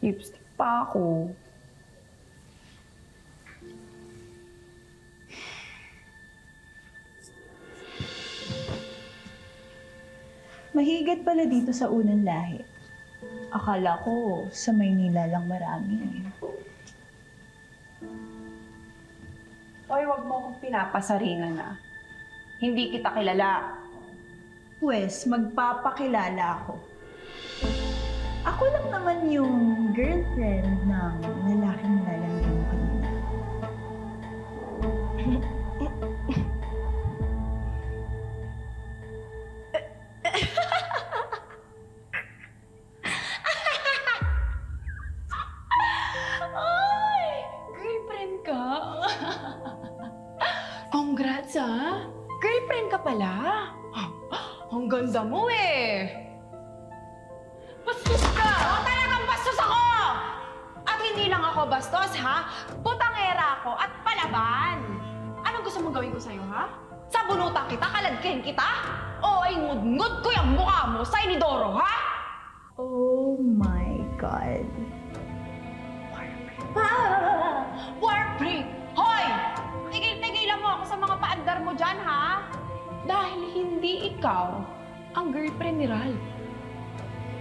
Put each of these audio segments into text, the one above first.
Lipstick pa ako. Mahigat pala dito sa unang lahi. Akala ko sa Maynila lang marami. Hoy, wag mo akong pinapasaringan na. Hindi kita kilala. Pwes, magpapakilala ako. Ako lang naman yung girlfriend ng lalaking nilalandi mo kanina. Ay! Girlfriend ka? Congrats, ah! Girlfriend ka pala? Ang ganda mo eh! Bastos ka! Oo, talagang bastos ako! At hindi lang ako bastos, ha? Putangera ako at palaban! Anong gusto mong gawin ko sa'yo, ha? Sabunutan kita, kaladkin kita? O ay ngud-ngud ko yung mukha mo sa inidoro, ha? Oh my God. Warprig! Hoy! Tigil-tigilan mo ako sa mga paandar mo dyan, ha? Dahil hindi ikaw ang girlfriend ni Ralph.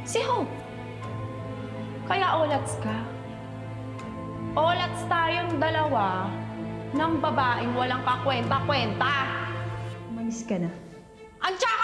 Si Hope. Kaya olats ka. Olats tayong dalawa ng babaeng walang kakwenta-kwenta. Umalis ka na. Antya!